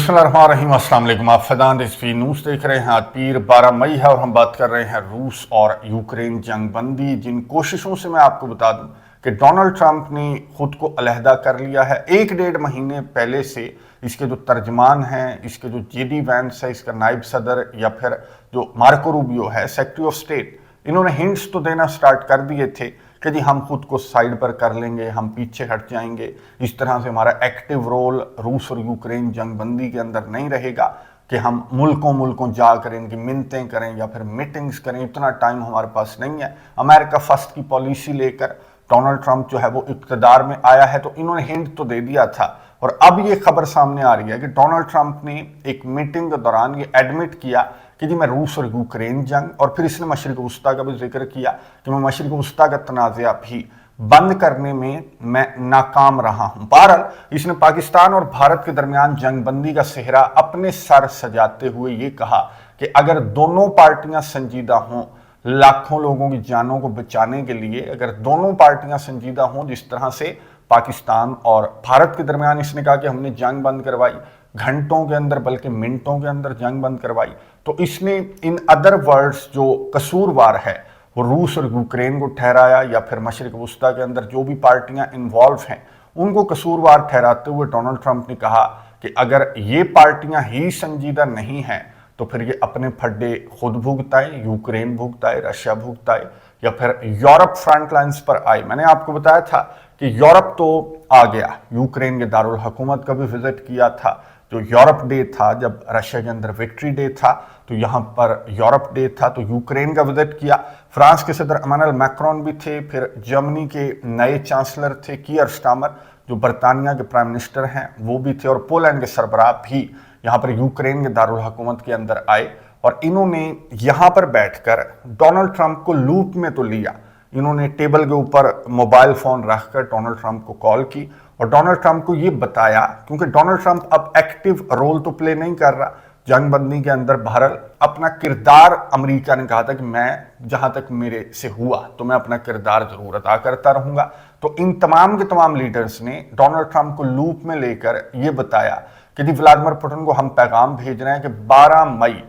बिस्मिल्लाहिर्रहमानिर्रहीम, अस्सलाम वालेकुम। आप फैज़ान रिजवी न्यूज़ देख रहे हैं। आज पीर 12 मई है और हम बात कर रहे हैं रूस और यूक्रेन जंग बंदी, जिन कोशिशों से मैं आपको बता दूं कि डोनाल्ड ट्रंप ने खुद को अलहदा कर लिया है। 1-1.5 महीने पहले से इसके जो तर्जमान हैं, इसके जो जेडी वैंस है, इसका नायब सदर, या फिर जो मार्को रूबियो है, सेक्रेटरी ऑफ स्टेट, इन्होंने हिंट्स तो देना स्टार्ट कर दिए थे कि जी हम खुद को साइड पर कर लेंगे, हम पीछे हट जाएंगे, इस तरह से हमारा एक्टिव रोल रूस और यूक्रेन जंग बंदी के अंदर नहीं रहेगा कि हम मुल्कों मुल्कों जाकर इनकी मिन्नतें करें या फिर मीटिंग्स करें। इतना टाइम हमारे पास नहीं है। अमेरिका फर्स्ट की पॉलिसी लेकर डोनाल्ड ट्रंप जो है वो इक़्तिदार में आया है, तो इन्होंने हिंट तो दे दिया था। और अब ये खबर सामने आ रही है कि डोनाल्ड ट्रंप ने एक मीटिंग के दौरान ये एडमिट किया कि जी मैं रूस और यूक्रेन जंग, और फिर इसने मशरिक वस्ता का भी जिक्र किया कि मैं मशरिक वस्ता का तनाज़ा भी बंद करने में मैं नाकाम रहा हूं। बहरहाल इसने पाकिस्तान और भारत के दरमियान जंग बंदी का सेहरा अपने सर सजाते हुए ये कहा कि अगर दोनों पार्टियां संजीदा हों लाखों लोगों की जानों को बचाने के लिए, अगर दोनों पार्टियां संजीदा हों, जिस तरह से पाकिस्तान और भारत के दरमियान इसने कहा कि हमने जंग बंद करवाई घंटों के अंदर बल्कि मिनटों के अंदर जंग बंद करवाई, तो इसने इन अदर वर्ड्स जो कसूरवार है वो रूस और यूक्रेन को ठहराया, या फिर मशरिक वस्ता के अंदर जो भी पार्टियां इन्वॉल्व हैं उनको कसूरवार ठहराते हुए डोनाल्ड ट्रंप ने कहा कि अगर ये पार्टियां ही संजीदा नहीं हैं तो फिर ये अपने फड्डे खुद भुगताए, यूक्रेन भुगताए, रशिया भुगताए, या फिर यूरोप फ्रंट लाइन्स पर आए। मैंने आपको बताया था कि यूरोप तो आ गया, यूक्रेन के दारुल हुकूमत का भी विजिट किया था। जो यूरोप डे था, जब रशिया के अंदर विक्ट्री डे था, तो यहाँ पर यूरोप डे था, तो यूक्रेन का विजिट किया। फ्रांस के सदर इमैनुअल मैक्रोन भी थे, फिर जर्मनी के नए चांसलर थे कीयर स्टारमर, जो बरतानिया के प्राइम मिनिस्टर हैं वो भी थे, और पोलैंड के सरबराह भी यहाँ पर यूक्रेन के दारुल हुकूमत के अंदर आए। और इन्होंने यहाँ पर बैठकर डोनाल्ड ट्रंप को लूप में तो लिया। इन्होंने टेबल के ऊपर मोबाइल फोन रखकर डोनाल्ड ट्रंप को कॉल की और डोनाल्ड ट्रंप को ये बताया, क्योंकि डोनाल्ड ट्रंप अब एक्टिव रोल तो प्ले नहीं कर रहा जंग बंदी के अंदर, बहरहाल अपना किरदार अमेरिका ने कहा था कि मैं जहां तक मेरे से हुआ तो मैं अपना किरदार जरूर अदा करता रहूंगा। तो इन तमाम के तमाम लीडर्स ने डोनाल्ड ट्रंप को लूप में लेकर ये बताया कि जी व्लादिमीर पुतिन को हम पैगाम भेज रहे हैं कि 12 मई,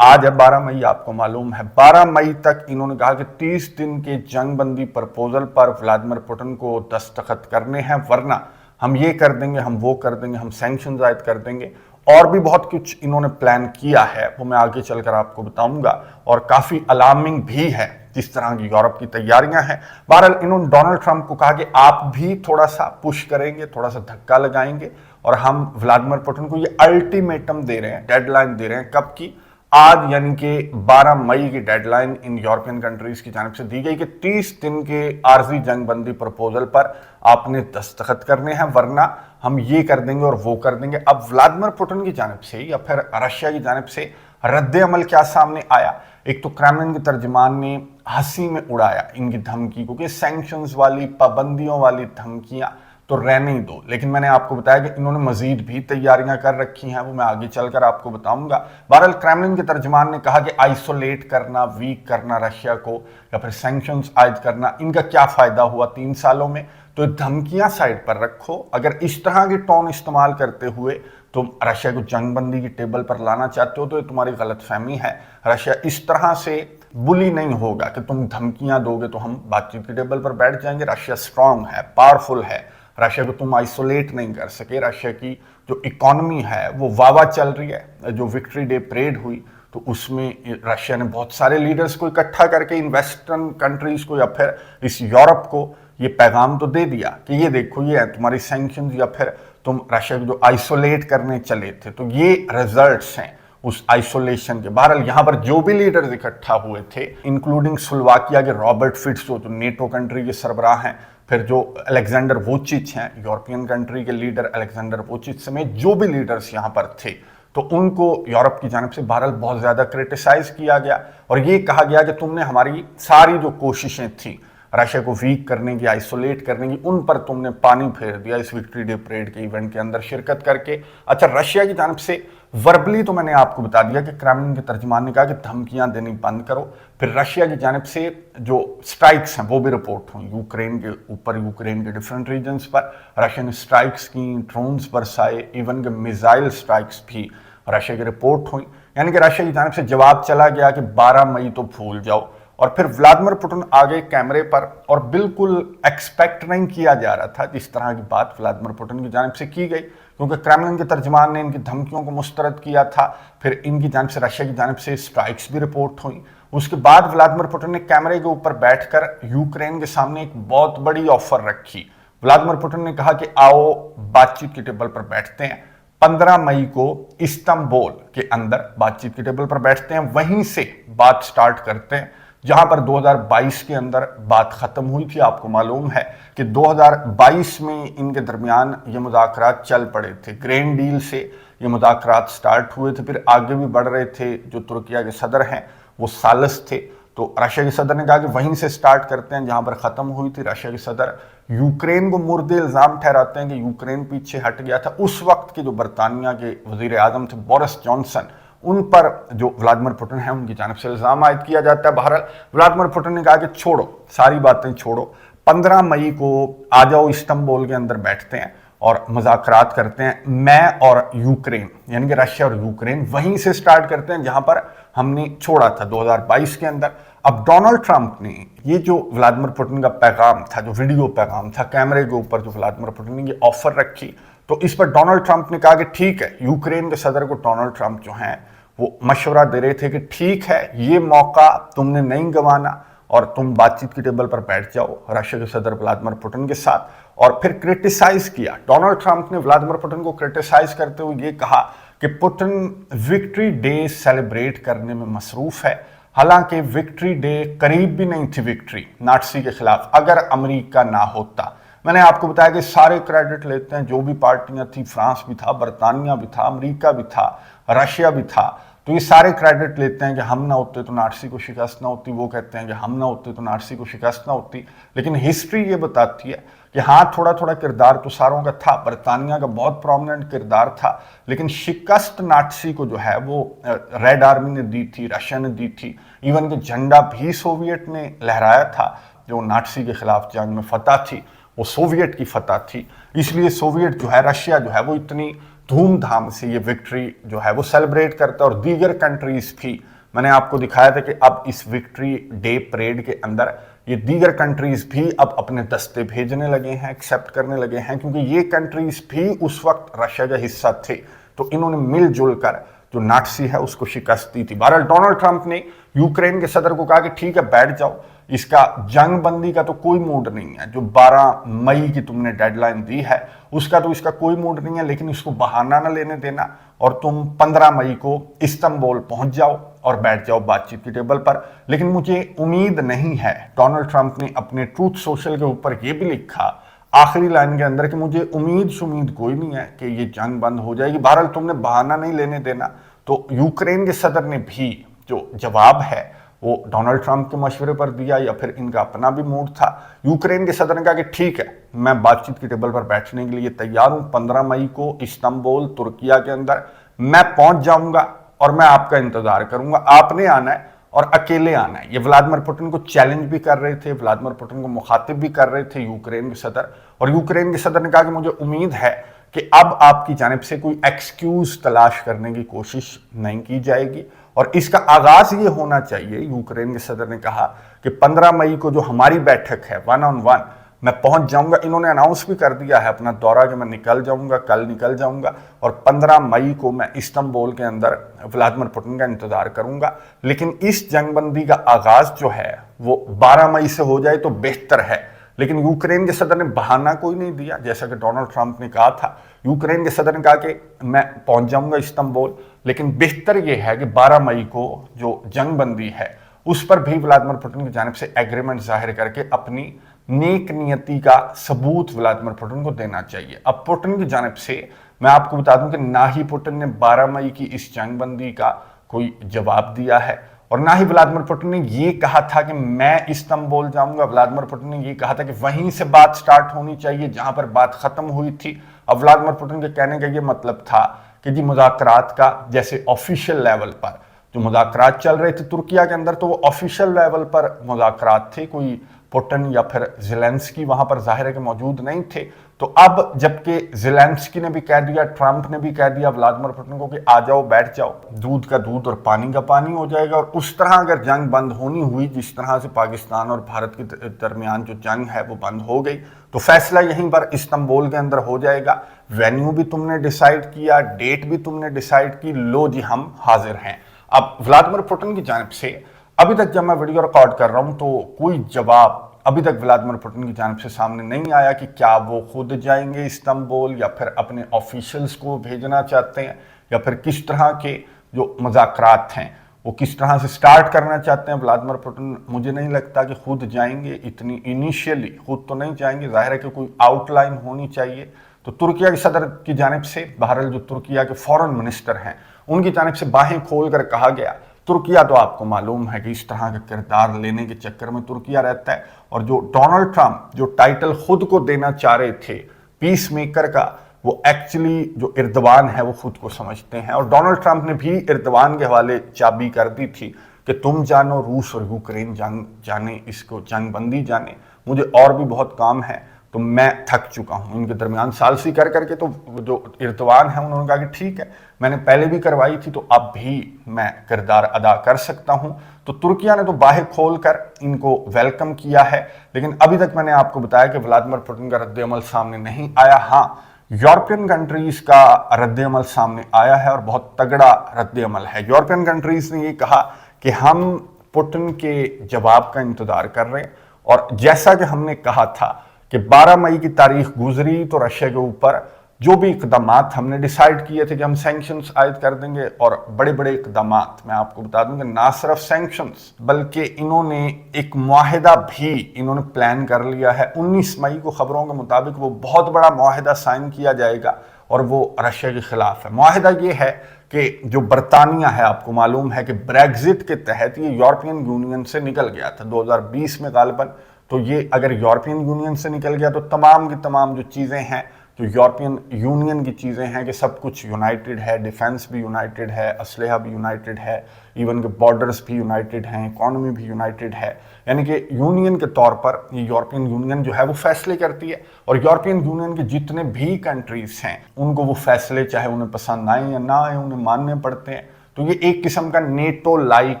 आज है 12 मई, आपको मालूम है 12 मई तक इन्होंने कहा कि 30 दिन के जंग बंदी प्रपोजल पर व्लादिमीर पुतिन को दस्तखत करने हैं, वरना हम ये कर देंगे, हम वो कर देंगे, हम सैंक्शन आयद कर देंगे। और भी बहुत कुछ इन्होंने प्लान किया है, वो मैं आगे चलकर आपको बताऊंगा, और काफी अलार्मिंग भी है जिस तरह की यूरोप की तैयारियां हैं। बहरहाल इन्होंने डोनाल्ड ट्रंप को कहा कि आप भी थोड़ा सा पुश करेंगे, थोड़ा सा धक्का लगाएंगे, और हम व्लादिमीर पुतिन को ये अल्टीमेटम दे रहे हैं, डेडलाइन दे रहे हैं। कब की? आज, यानी कि 12 मई की डेडलाइन इन यूरोपियन कंट्रीज की जानिब से दी गई कि 30 दिन के आर्जी जंग बंदी प्रपोजल पर आपने दस्तखत करने हैं, वरना हम ये कर देंगे और वो कर देंगे। अब व्लादिमीर पुतिन की जानिब से या फिर रशिया की जानिब से रद्द अमल क्या सामने आया? एक तो क्रेमलिन के तर्जमान ने हंसी में उड़ाया इनकी धमकी को कि सैंक्शंस वाली, पाबंदियों वाली धमकियां तो रहने ही दो, लेकिन मैंने आपको बताया कि इन्होंने मजीद भी तैयारियां कर रखी हैं, वो मैं आगे चलकर आपको बताऊंगा। बहरहाल क्रेमलिन के तर्जमान ने कहा कि आइसोलेट करना, वीक करना रशिया को, या फिर सैंक्शंस आयद करना, इनका क्या फायदा हुआ 3 सालों में? तो धमकियां साइड पर रखो। अगर इस तरह की टोन इस्तेमाल करते हुए तुम रशिया को जंग बंदी की टेबल पर लाना चाहते हो तो ये तुम्हारी गलत फहमी है। रशिया इस तरह से बुली नहीं होगा कि तुम धमकियां दोगे तो हम बातचीत की टेबल पर बैठ जाएंगे। रशिया स्ट्रांग है, पावरफुल है, रशिया को तुम आइसोलेट नहीं कर सके। रशिया की जो इकोनॉमी है वो वावा चल रही है। जो विक्ट्री डे परेड हुई तो उसमें रशिया ने बहुत सारे लीडर्स को इकट्ठा करके इन वेस्टर्न कंट्रीज को या फिर इस यूरोप को ये पैगाम तो दे दिया कि ये देखो ये है तुम्हारी सैंक्शंस, या फिर तुम रशिया को जो आइसोलेट करने चले थे, तो ये रिजल्ट्स हैं उस आइसोलेशन के। बहरहाल यहाँ पर जो भी लीडर्स इकट्ठा हुए थे, इंक्लूडिंग स्लोवाकिया के रॉबर्ट फिट्स जो नेटो कंट्री के सरबराह हैं, फिर जो अलेक्जेंडर वोचिच हैं, यूरोपियन कंट्री के लीडर अलेक्जेंडर वोचिच समेत जो भी लीडर्स यहाँ पर थे, तो उनको यूरोप की जानिब से बहरहाल बहुत ज़्यादा क्रिटिसाइज किया गया और ये कहा गया कि तुमने हमारी सारी जो कोशिशें थी रशिया को वीक करने की, आइसोलेट करने की, उन पर तुमने पानी फेर दिया इस विक्ट्री डे परेड के इवेंट के अंदर शिरकत करके। अच्छा, रशिया की जानब से वर्बली तो मैंने आपको बता दिया कि क्रेमलिन के तर्जुमान ने कहा कि धमकियां देनी बंद करो। फिर रशिया की जानब से जो स्ट्राइक्स हैं वो भी रिपोर्ट हुई यूक्रेन के ऊपर, यूक्रेन के डिफरेंट रीजन्स पर रशिया ने स्ट्राइक्स की, ड्रोन्स बरसाए, इवन के मिसाइल स्ट्राइक्स भी रशिया की रिपोर्ट हुई। यानी कि रशिया की जानब से जवाब चला गया कि 12 मई तो भूल जाओ। और फिर व्लादिमीर पुतिन आ गए कैमरे पर, और बिल्कुल एक्सपेक्ट नहीं किया जा रहा था जिस तरह की बात व्लादिमीर पुतिन की जानब से की गई, क्योंकि क्रेमलिन के तर्जमान ने इनकी धमकियों को मुस्तरद किया था। फिर इनकी जानब से, रशिया की जानब से स्ट्राइक्स भी रिपोर्ट हुई। उसके बाद व्लादिमीर पुतिन ने कैमरे के ऊपर बैठकर यूक्रेन के सामने एक बहुत बड़ी ऑफर रखी। व्लादिमीर पुतिन ने कहा कि आओ बातचीत के टेबल पर बैठते हैं, 15 मई को इस्तांबुल के अंदर बातचीत के टेबल पर बैठते हैं, वहीं से बात स्टार्ट करते हैं जहां पर 2022 के अंदर बात खत्म हुई थी। आपको मालूम है कि 2022 में इनके दरमियान ये मुज़ाकरात चल पड़े थे, ग्रेन डील से ये मुज़ाकरात स्टार्ट हुए थे, फिर आगे भी बढ़ रहे थे। जो तुर्किया के सदर हैं वो सालस थे, तो रशिया के सदर ने कहा कि वहीं से स्टार्ट करते हैं जहां पर खत्म हुई थी। रशिया के सदर यूक्रेन को मुर्दे इल्जाम ठहराते हैं कि यूक्रेन पीछे हट गया था। उस वक्त के जो बरतानिया के वजीर आजम थे बोरिस जॉनसन, उन पर जो व्लादिमीर पुतिन है उनकी जानब से इल्जाम आयद किया जाता है। बहरहाल व्लादिमीर पुतिन ने कहा कि छोड़ो, सारी बातें छोड़ो, 15 मई को आ जाओ, इस्तांबुल के अंदर बैठते हैं और मुज़ाकरात करते हैं। मैं और यूक्रेन, यानी कि रशिया और यूक्रेन, वहीं से स्टार्ट करते हैं जहां पर हमने छोड़ा था 2022 के अंदर। अब डोनाल्ड ट्रंप ने ये जो व्लादिमीर पुतिन का पैगाम था, जो वीडियो पैगाम था कैमरे के ऊपर, जो व्लादिमीर पुतिन ने ये ऑफर रखी, तो इस पर डोनाल्ड ट्रंप ने कहा कि ठीक है। यूक्रेन के सदर को डोनाल्ड ट्रंप जो हैं वो मशवरा दे रहे थे कि ठीक है, ये मौका तुमने नहीं गंवाना और तुम बातचीत की टेबल पर बैठ जाओ रशिया के सदर व्लादिमीर पुतिन के साथ। और फिर क्रिटिसाइज किया, डोनाल्ड ट्रंप ने व्लादिमीर पुतिन को क्रिटिसाइज करते हुए ये कहा कि पुतिन विक्ट्री डे सेलिब्रेट करने में मसरूफ है, हालांकि विक्ट्री डे करीब भी नहीं थी विक्ट्री नाटसी के खिलाफ अगर अमेरिका ना होता। मैंने आपको बताया कि सारे क्रेडिट लेते हैं, जो भी पार्टियां थी, फ्रांस भी था, बरतानिया भी था, अमेरिका भी था, रशिया भी था, तो ये सारे क्रेडिट लेते हैं कि हम ना होते तो नाटसी को शिकस्त ना होती। वो कहते हैं कि हम ना होते तो नाटसी को शिकस्त ना होती। लेकिन हिस्ट्री ये बताती है कि हाँ, थोड़ा थोड़ा किरदार तो सारों का था, बरतानिया का बहुत प्रोमिनेंट किरदार था, लेकिन शिकस्त नाटसी को जो है वो रेड आर्मी ने दी थी, रशिया ने दी थी। इवन कि झंडा भी सोवियत ने लहराया था। जो नाटसी के खिलाफ जंग में फतह थी वो सोवियत की फतह थी, इसलिए सोवियत जो है, रशिया जो है, वो इतनी धूमधाम से ये विक्ट्री जो है वो सेलिब्रेट करता है। और दीगर कंट्रीज भी, मैंने आपको दिखाया था कि अब इस विक्ट्री डे परेड के अंदर ये दीगर कंट्रीज भी अब अपने दस्ते भेजने लगे हैं, एक्सेप्ट करने लगे हैं, क्योंकि ये कंट्रीज भी उस वक्त रशिया का हिस्सा थे, तो इन्होंने मिलजुल कर जो नाटसी है उसको शिकस्त दी थी। बहरहाल डोनाल्ड ट्रंप ने यूक्रेन के सदर को कहा कि ठीक है, बैठ जाओ, इसका जंग बंदी का तो कोई मूड नहीं है, जो 12 मई की तुमने डेडलाइन दी है उसका तो इसका कोई मूड नहीं है, लेकिन इसको बहाना ना लेने देना और तुम 15 मई को इस्तांबुल पहुंच जाओ और बैठ जाओ बातचीत की टेबल पर। लेकिन मुझे उम्मीद नहीं है, डोनाल्ड ट्रंप ने अपने ट्रूथ सोशल के ऊपर यह भी लिखा आखिरी लाइन के अंदर कि मुझे उम्मीद कोई नहीं है कि ये जंग बंद हो जाएगी। बहरहाल तुमने बहाना नहीं लेने देना। तो यूक्रेन के सदर ने भी जो जवाब है वो डोनाल्ड ट्रंप के मशवरे पर दिया, या फिर इनका अपना भी मूड था। यूक्रेन के सदर ने कहा कि ठीक है, मैं बातचीत की टेबल पर बैठने के लिए तैयार हूं, 15 मई को इस्तांबुल तुर्किया के अंदर मैं पहुंच जाऊंगा और मैं आपका इंतजार करूंगा, आपने आना है और अकेले आना है। ये व्लादिमीर पुतिन को चैलेंज भी कर रहे थे, व्लादिमीर पुतिन को मुखातिब भी कर रहे थे यूक्रेन के सदर। और यूक्रेन के सदर ने कहा कि मुझे उम्मीद है कि अब आपकी जानिब से कोई एक्सक्यूज तलाश करने की कोशिश नहीं की जाएगी और इसका आगाज ये होना चाहिए। यूक्रेन के सदर ने कहा कि 15 मई को जो हमारी बैठक है 1-on-1, मैं पहुंच जाऊंगा। इन्होंने अनाउंस भी कर दिया है अपना दौरा कि मैं निकल जाऊंगा, कल निकल जाऊंगा और 15 मई को मैं इस्तांबुल के अंदर व्लादिमीर पुतिन का इंतजार करूंगा। लेकिन इस जंगबंदी का आगाज जो है वो 12 मई से हो जाए तो बेहतर है। लेकिन यूक्रेन के सदर ने बहाना कोई नहीं दिया, जैसा कि डोनाल्ड ट्रंप ने कहा था। यूक्रेन के सदर ने कहा कि मैं पहुंच जाऊंगा इस्तांबुल, लेकिन बेहतर यह है कि 12 मई को जो जंगबंदी है उस पर भी व्लादिमीर पुतिन की जानिब से एग्रीमेंट जाहिर करके अपनी नेक नियति का सबूत व्लादिमीर पुतिन को देना चाहिए। अब पुतिन की जानिब से मैं आपको बता दूं कि ना ही पुतिन ने 12 मई की इस जंगबंदी का कोई जवाब दिया है और ना ही व्लादिमीर पुतिन ने ये कहा था कि मैं इस्तांबुल जाऊंगा। व्लादिमीर पुतिन ने ये कहा था कि वहीं से बात स्टार्ट होनी चाहिए जहां पर बात खत्म हुई थी। अब व्लादिमीर पुतिन के कहने का ये मतलब था कि जी मुज़ाकरात का जैसे ऑफिशियल लेवल पर जो मुज़ाकरात चल रहे थे तुर्किया के अंदर, तो वो ऑफिशियल लेवल पर मुज़ाकरात थे, कोई पुतिन या फिर ज़ेलेंस्की वहां पर जाहिर है कि मौजूद नहीं थे। तो अब जबकि ज़ेलेंस्की ने भी कह दिया, ट्रंप ने भी कह दिया व्लादिमीर पुतिन को कि आ जाओ, बैठ जाओ, दूध का दूध और पानी का पानी हो जाएगा। और उस तरह अगर जंग बंद होनी हुई जिस तरह से पाकिस्तान और भारत के दरमियान जो जंग है वो बंद हो गई, तो फैसला यहीं पर इस्तांबुल के अंदर हो जाएगा। वेन्यू भी तुमने डिसाइड किया, डेट भी तुमने डिसाइड की, लो जी हम हाजिर हैं। अब व्लादिमीर पुतिन की जानिब से अभी तक जब मैं वीडियो रिकॉर्ड कर रहा हूं तो कोई जवाब अभी तक व्लादिमीर पुतिन की जानिब से सामने नहीं आया कि क्या वो खुद जाएंगे इस्तांबुल या फिर अपने ऑफिशियल्स को भेजना चाहते हैं या फिर किस तरह के जो मुज़ाकरात हैं वो किस तरह से स्टार्ट करना चाहते हैं व्लादिमीर पुतिन। मुझे नहीं लगता कि खुद जाएंगे, इतनी इनिशियली खुद तो नहीं जाएंगे, जाहिर है कि कोई आउटलाइन होनी चाहिए। तो तुर्किया के सदर की जानिब से, बहरहाल जो तुर्किया के फॉरेन मिनिस्टर हैं उनकी जानिब से बाहें खोल कर कहा गया, तुर्किया तो आपको मालूम है कि इस तरह का किरदार लेने के चक्कर में तुर्किया रहता है, और जो डोनाल्ड ट्रंप जो टाइटल खुद को देना चाह रहे थे पीस मेकर का, वो एक्चुअली जो एर्दोगान है वो खुद को समझते हैं। और डोनाल्ड ट्रंप ने भी एर्दोगान के हवाले चाबी कर दी थी कि तुम जानो रूस और यूक्रेन जंग जाने, इसको जंग बंदी जाने, मुझे और भी बहुत काम है, तो मैं थक चुका हूं इनके दरमियान सालसी कर करके। तो जो एर्दोगान है उन्होंने कहा कि ठीक है, मैंने पहले भी करवाई थी तो अब भी मैं किरदार अदा कर सकता हूं। तो तुर्किया ने तो बाहें खोलकर इनको वेलकम किया है, लेकिन अभी तक मैंने आपको बताया कि व्लादिमीर पुतिन का रद्द-ए-अमल सामने नहीं आया। हाँ, यूरोपियन कंट्रीज का रद्द-ए-अमल सामने आया है और बहुत तगड़ा रद्द-ए-अमल है। यूरोपियन कंट्रीज ने ये कहा कि हम पुतिन के जवाब का इंतजार कर रहे हैं, और जैसा कि हमने कहा था कि 12 मई की तारीख गुजरी तो रशिया के ऊपर जो भी इकदामात हमने डिसाइड किए थे कि हम सैंक्शंस आयद कर देंगे, और बड़े बड़े इकदामात, मैं आपको बता दूं कि ना सिर्फ सैंक्शंस बल्कि इन्होंने एक मुआहिदा भी इन्होंने प्लान कर लिया है। 19 मई को खबरों के मुताबिक वो बहुत बड़ा मुआहिदा साइन किया जाएगा और वो रशिया के खिलाफ है। मुआहिदा ये है कि जो बरतानिया है, आपको मालूम है कि ब्रेग्जिट के तहत ये यूरोपियन यूनियन से निकल गया था 2020 में गालिबन। तो ये अगर यूरोपियन यूनियन से निकल गया तो तमाम की तमाम जो चीज़ें हैं, जो यूरोपियन यूनियन की चीज़ें हैं, कि सब कुछ यूनाइटेड है, डिफेंस भी यूनाइटेड है, असलहा भी यूनाइटेड है, इवन के बॉर्डर्स भी यूनाइटेड हैं, इकॉनमी भी यूनाइटेड है। यानी कि यूनियन के तौर पर ये यूरोपियन यूनियन जो है वो फैसले करती है, और यूरोपियन यूनियन के जितने भी कंट्रीज हैं उनको वो फैसले चाहे उन्हें पसंद आए या ना आए उन्हें मानने पड़ते हैं। तो ये एक किस्म का नेटो लाइक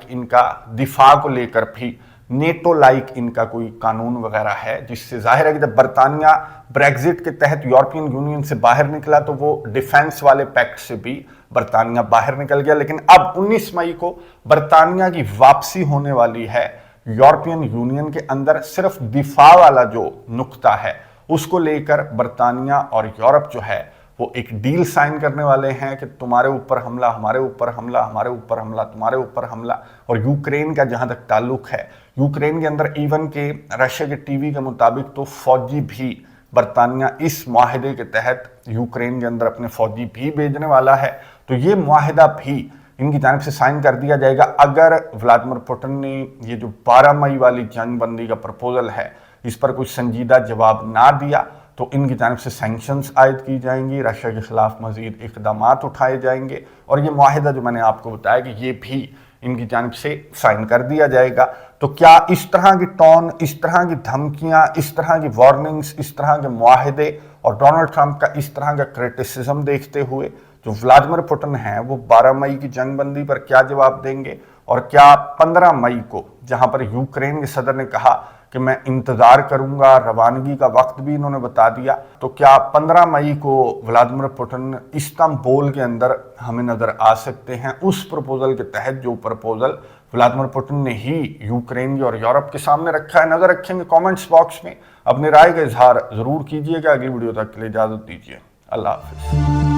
इनका दिफा को लेकर भी नेटो लाइक इनका कोई कानून वगैरह है, जिससे जाहिर है कि जब बरतानिया ब्रेग्जिट के तहत यूरोपियन यूनियन से बाहर निकला तो वो डिफेंस वाले पैक्ट से भी बरतानिया बाहर निकल गया। लेकिन अब 19 मई को बरतानिया की वापसी होने वाली है यूरोपियन यूनियन के अंदर। सिर्फ दिफा वाला जो नुक्ता है उसको लेकर बरतानिया और यूरोप जो है वो एक डील साइन करने वाले हैं कि तुम्हारे ऊपर हमला, हमारे ऊपर हमला, हमारे ऊपर हमला, तुम्हारे ऊपर हमला। और यूक्रेन का जहां तक ताल्लुक है, यूक्रेन के अंदर इवन के रशिया के टीवी के मुताबिक तो फौजी भी बरतानिया इस मुआहिदे के तहत यूक्रेन के अंदर अपने फौजी भी भेजने वाला है। तो ये मुआहिदा भी इनकी जानिब से साइन कर दिया जाएगा। अगर व्लादिमीर पुतिन ने ये जो 12 मई वाली जंग बंदी का प्रपोजल है इस पर कुछ संजीदा जवाब ना दिया तो इनकी जानिब से सैंक्शंस आयद की जाएंगी, रशिया के खिलाफ मजीद इकदामात उठाए जाएंगे, और ये मुआहिदा जो मैंने आपको बताया कि ये भी इनकी जानिब से साइन कर दिया जाएगा। तो क्या इस तरह की टोन, इस तरह की धमकियां, इस तरह की वार्निंग्स, इस तरह के मुआहिदे और डोनाल्ड ट्रंप का इस तरह का क्रिटिसिज्म देखते हुए जो व्लादिमीर पुतिन है वो 12 मई की जंगबंदी पर क्या जवाब देंगे, और क्या 15 मई को जहां पर यूक्रेन के सदर ने कहा कि मैं इंतजार करूंगा, रवानगी का वक्त भी इन्होंने बता दिया, तो क्या 15 मई को व्लादिमीर पुतिन इस्तांबुल के अंदर हमें नजर आ सकते हैं उस प्रपोजल के तहत जो प्रपोजल व्लादिमीर पुतिन ने ही यूक्रेन और यूरोप के सामने रखा है। नजर रखेंगे कमेंट्स बॉक्स में, अपनी राय का इजहार जरूर कीजिएगा। अगली वीडियो तक के लिए इजाजत दीजिए, अल्लाह हाफिज।